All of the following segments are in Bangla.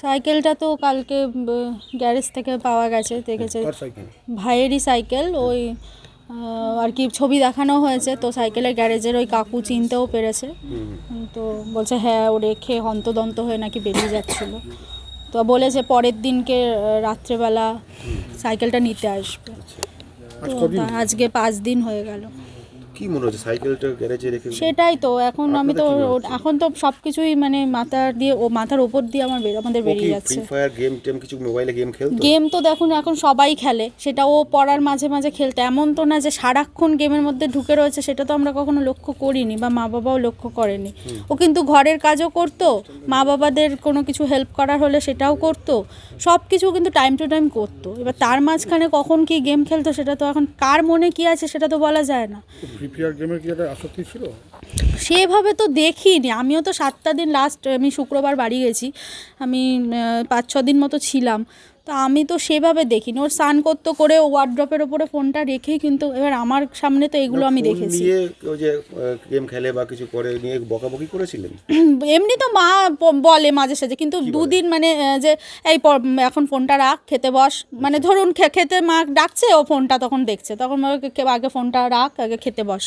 সাইকেলটা তো কালকে গ্যারেজ থেকে পাওয়া গেছে, দেখেছে ভাইয়েরই সাইকেল। ওই আর কি ছবি দেখানো হয়েছে, তো সাইকেলের গ্যারেজের ওই কাকু চিনতেও পেরেছে। তো বলছে হ্যাঁ, ও রেখে হন্তদন্ত হয়ে নাকি বেরিয়ে যাচ্ছিলো। তো বলেছে পরের দিনকে রাত্রেবেলা সাইকেলটা নিতে আসবে। তো আজকে 5 দিন হয়ে গেল। কি মনে হচ্ছে সাইকেলটা গ্যারেজে রেখে? সেটাই তো, এখন আমি তো এখন তো সব কিছুই মানে মাথার ওপর দিয়ে আমাদের বেরিয়ে যাচ্ছে। ফ্রি ফায়ার গেম কিছু মোবাইলে গেম খেলতো? গেম তো দেখুন এখন সবাই খেলে, সেটা ও পড়ার মাঝে মাঝে খেলতে, এমন তো না যে সারাক্ষণ গেমের মধ্যে ঢুকে রয়েছে, সেটা তো আমরা কখনো লক্ষ্য করিনি বা মা বাবাও লক্ষ্য করেনি। ও কিন্তু ঘরের কাজও করতো, মা বাবাদের কোনো কিছু হেল্প করার হলে সেটাও করতো, সব কিছু কিন্তু টাইম টু টাইম করতো। এবার তার মাঝখানে কখন কি গেম খেলতো সেটা তো এখন কার মনে কি আছে সেটা তো বলা যায় না। ফ্রি ফায়ার গেমের কি একটা আসক্তি ছিল? সেভাবে তো দেখিনি, আমিও তো 7টা দিন, আমি শুক্রবার বাড়ি গেছি, আমি 5-6 দিন মতো ছিলাম, তো আমি তো সেভাবে দেখিনি। ওর স্নান করতে করে ওয়ার্ড্রপের ওপরে ফোনটা রেখেই কিন্তু, এবার আমার সামনে তো এগুলো আমি দেখেছি। নিয়ে ওই যে গেম খেলে বা কিছু করে নিয়ে বকাবকি করেছিলেন? এমনি তো মা বলে মাঝে সাঝে, কিন্তু দুদিন মানে যে এই এখন ফোনটা রাখ, খেতে বস, মানে ধরুন খেতে মা ডাকছে, ও ফোনটা তখন দেখছে, তখন আগে ফোনটা রাখ, আগে খেতে বস,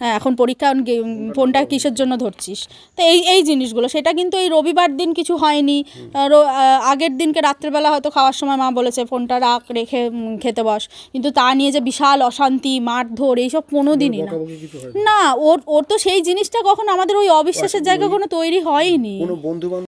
হ্যাঁ এখন পরীক্ষা, ফোনটা কিসের জন্য ধরছিস। তো এই জিনিসগুলো, সেটা কিন্তু এই রবিবার দিন কিছু হয়নি। আগের দিনকে রাত্রেবেলা হয়তো খাওয়ার সময় মা বলেছে ফোনটা রাখ, রেখে খেতে বস, কিন্তু তা নিয়ে যে বিশাল অশান্তি, মারধর, এইসব কোনো দিনই না। না, ওর তো সেই জিনিসটা কখনো আমাদের ওই অবিশ্বাসের জায়গা কোনো তৈরি হয়নি। কোনো বন্ধু